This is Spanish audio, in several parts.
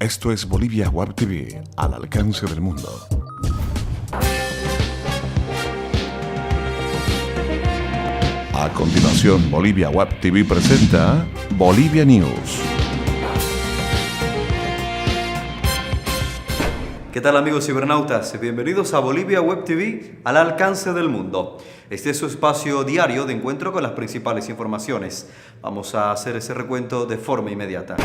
Esto es Bolivia Web TV, al alcance del mundo. A continuación, Bolivia Web TV presenta Bolivia News. ¿Qué tal, amigos cibernautas? Bienvenidos a Bolivia Web TV, al alcance del mundo. Este es su espacio diario de encuentro con las principales informaciones. Vamos a hacer ese recuento de forma inmediata.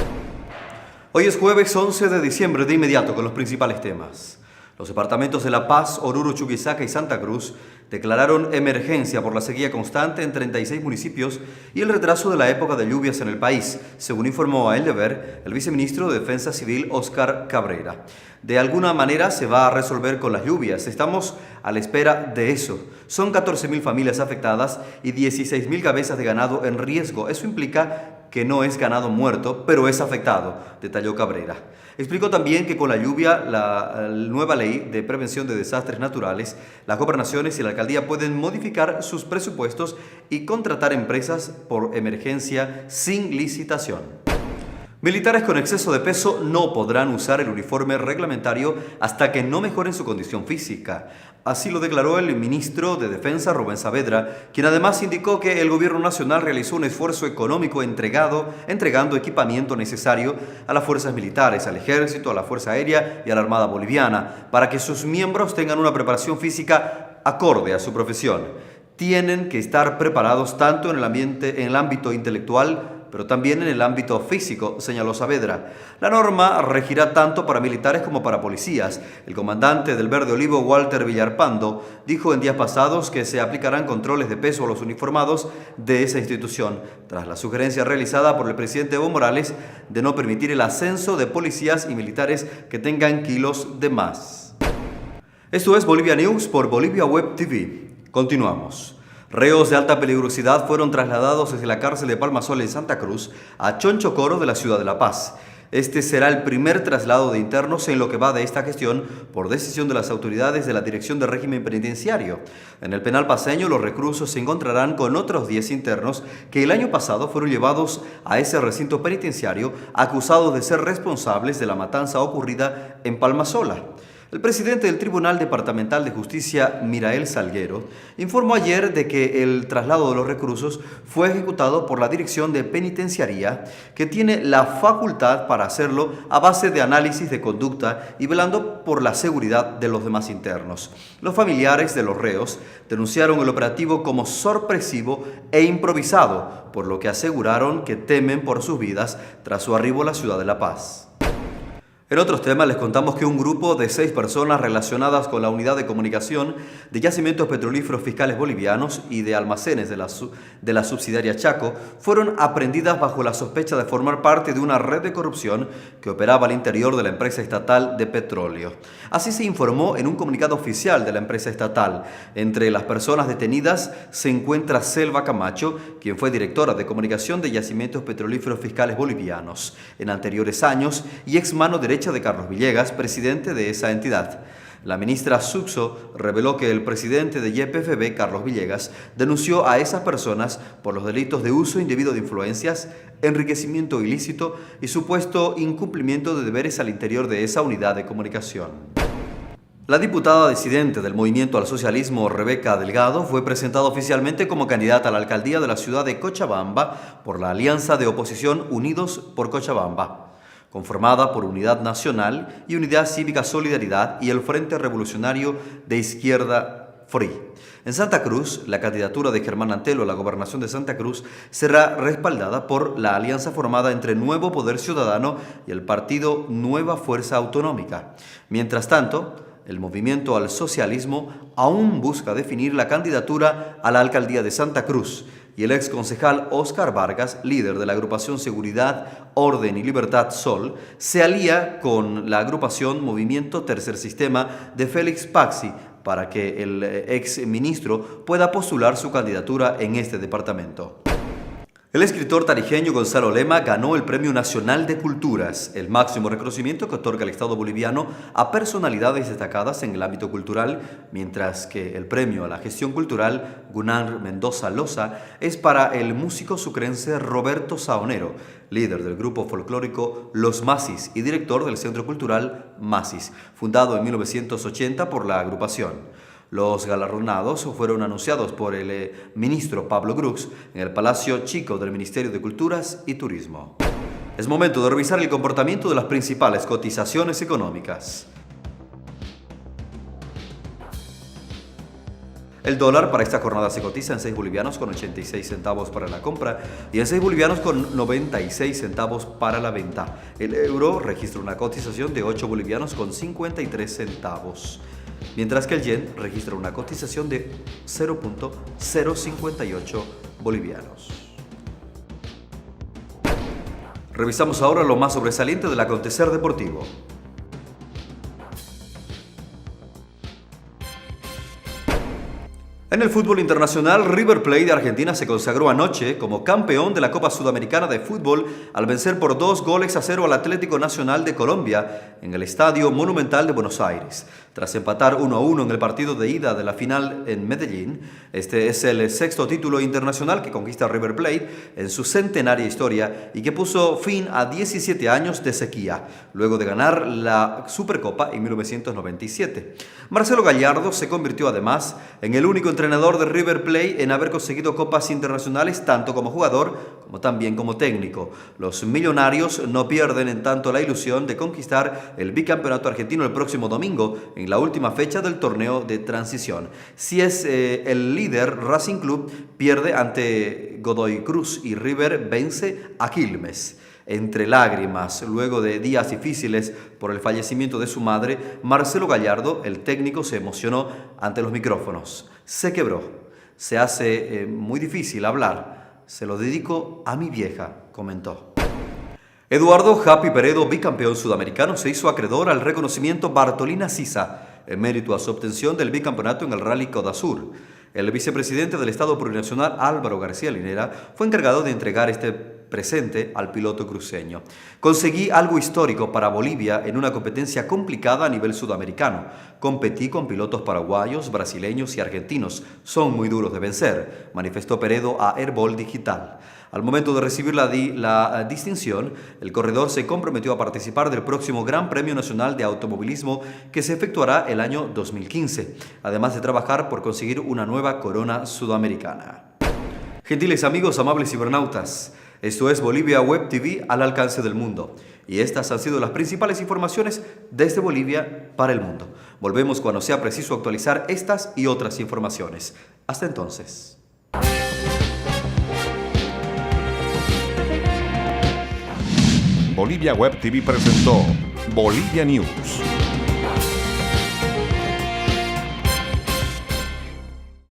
Hoy es jueves 11 de diciembre, de inmediato con los principales temas. Los departamentos de La Paz, Oruro, Chuquisaca y Santa Cruz declararon emergencia por la sequía constante en 36 municipios y el retraso de la época de lluvias en el país, según informó a El Deber el viceministro de Defensa Civil, Óscar Cabrera. De alguna manera se va a resolver con las lluvias. Estamos a la espera de eso. Son 14.000 familias afectadas y 16.000 cabezas de ganado en riesgo. Eso implica que no es ganado muerto, pero es afectado, detalló Cabrera. Explicó también que con la lluvia, la nueva ley de prevención de desastres naturales, las gobernaciones y la alcaldía pueden modificar sus presupuestos y contratar empresas por emergencia sin licitación. Militares con exceso de peso no podrán usar el uniforme reglamentario hasta que no mejoren su condición física. Así lo declaró el ministro de Defensa, Rubén Saavedra, quien además indicó que el gobierno nacional realizó un esfuerzo económico entregando equipamiento necesario a las fuerzas militares, al ejército, a la Fuerza Aérea y a la Armada Boliviana, para que sus miembros tengan una preparación física acorde a su profesión. Tienen que estar preparados tanto en el ámbito intelectual, pero también en el ámbito físico, señaló Saavedra. La norma regirá tanto para militares como para policías. El comandante del Verde Olivo, Walter Villarpando, dijo en días pasados que se aplicarán controles de peso a los uniformados de esa institución, tras la sugerencia realizada por el presidente Evo Morales de no permitir el ascenso de policías y militares que tengan kilos de más. Esto es Bolivia News por Bolivia Web TV. Continuamos. Reos de alta peligrosidad fueron trasladados desde la cárcel de Palmasola en Santa Cruz a Chonchocoro de la ciudad de La Paz. Este será el primer traslado de internos en lo que va de esta gestión por decisión de las autoridades de la Dirección de Régimen Penitenciario. En el penal paceño, los reclusos se encontrarán con otros 10 internos que el año pasado fueron llevados a ese recinto penitenciario acusados de ser responsables de la matanza ocurrida en Palmasola. El presidente del Tribunal Departamental de Justicia, Mirael Salguero, informó ayer de que el traslado de los reclusos fue ejecutado por la Dirección de Penitenciaría, que tiene la facultad para hacerlo a base de análisis de conducta y velando por la seguridad de los demás internos. Los familiares de los reos denunciaron el operativo como sorpresivo e improvisado, por lo que aseguraron que temen por sus vidas tras su arribo a la ciudad de La Paz. En otros temas les contamos que un grupo de 6 personas relacionadas con la unidad de comunicación de yacimientos petrolíferos fiscales bolivianos y de almacenes de la subsidiaria Chaco fueron aprehendidas bajo la sospecha de formar parte de una red de corrupción que operaba al interior de la empresa estatal de petróleo. Así se informó en un comunicado oficial de la empresa estatal. Entre las personas detenidas se encuentra Selva Camacho, quien fue directora de comunicación de yacimientos petrolíferos fiscales bolivianos en anteriores años y ex mano derecha de Carlos Villegas, presidente de esa entidad. La ministra Suxo reveló que el presidente de YPFB, Carlos Villegas, denunció a esas personas por los delitos de uso indebido de influencias, enriquecimiento ilícito y supuesto incumplimiento de deberes al interior de esa unidad de comunicación. La diputada disidente del Movimiento al Socialismo, Rebeca Delgado, fue presentada oficialmente como candidata a la alcaldía de la ciudad de Cochabamba por la alianza de oposición Unidos por Cochabamba, conformada por Unidad Nacional y Unidad Cívica Solidaridad y el Frente Revolucionario de Izquierda FRI. En Santa Cruz, la candidatura de Germán Antelo a la gobernación de Santa Cruz será respaldada por la alianza formada entre Nuevo Poder Ciudadano y el partido Nueva Fuerza Autonómica. Mientras tanto, el Movimiento al Socialismo aún busca definir la candidatura a la alcaldía de Santa Cruz, y el ex concejal Óscar Vargas, líder de la agrupación Seguridad, Orden y Libertad Sol, se alía con la agrupación Movimiento Tercer Sistema de Félix Paxi para que el ex ministro pueda postular su candidatura en este departamento. El escritor tarijeño Gonzalo Lema ganó el Premio Nacional de Culturas, el máximo reconocimiento que otorga el Estado boliviano a personalidades destacadas en el ámbito cultural, mientras que el Premio a la Gestión Cultural Gunnar Mendoza Loza es para el músico sucrense Roberto Saonero, líder del grupo folclórico Los Masis y director del Centro Cultural Masis, fundado en 1980 por la agrupación. Los galardonados fueron anunciados por el ministro Pablo Grux en el Palacio Chico del Ministerio de Culturas y Turismo. Es momento de revisar el comportamiento de las principales cotizaciones económicas. El dólar para esta jornada se cotiza en 6 bolivianos con 86 centavos para la compra y en 6 bolivianos con 96 centavos para la venta. El euro registra una cotización de 8 bolivianos con 53 centavos. Mientras que el yen registra una cotización de 0.058 bolivianos. Revisamos ahora lo más sobresaliente del acontecer deportivo. En el fútbol internacional, River Plate de Argentina se consagró anoche como campeón de la Copa Sudamericana de Fútbol al vencer por 2-0 al Atlético Nacional de Colombia en el Estadio Monumental de Buenos Aires. Tras empatar 1-1 en el partido de ida de la final en Medellín, este es el sexto título internacional que conquista River Plate en su centenaria historia y que puso fin a 17 años de sequía, luego de ganar la Supercopa en 1997. Marcelo Gallardo se convirtió además en el único entrenador de River Plate en haber conseguido copas internacionales tanto como jugador como también como técnico. Los millonarios no pierden en tanto la ilusión de conquistar el bicampeonato argentino el próximo domingo en la última fecha del torneo de transición. Si es el líder, Racing Club pierde ante Godoy Cruz y River vence a Quilmes. Entre lágrimas, luego de días difíciles por el fallecimiento de su madre, Marcelo Gallardo, el técnico, se emocionó ante los micrófonos. Se quebró. Se hace muy difícil hablar. Se lo dedico a mi vieja, comentó. Eduardo Happy Peredo, bicampeón sudamericano, se hizo acreedor al reconocimiento Bartolina Sisa en mérito a su obtención del bicampeonato en el Rally Codasur. El vicepresidente del Estado Plurinacional, Álvaro García Linera, fue encargado de entregar este presente al piloto cruceño. Conseguí algo histórico para Bolivia en una competencia complicada a nivel sudamericano. Competí con pilotos paraguayos, brasileños y argentinos. Son muy duros de vencer, manifestó Peredo a Airball Digital. Al momento de recibir la distinción, el corredor se comprometió a participar del próximo Gran Premio Nacional de Automovilismo que se efectuará el año 2015, además de trabajar por conseguir una nueva corona sudamericana. Gentiles amigos, amables cibernautas, esto es Bolivia Web TV al alcance del mundo. Y estas han sido las principales informaciones desde Bolivia para el mundo. Volvemos cuando sea preciso actualizar estas y otras informaciones. Hasta entonces. Bolivia Web TV presentó Bolivia News.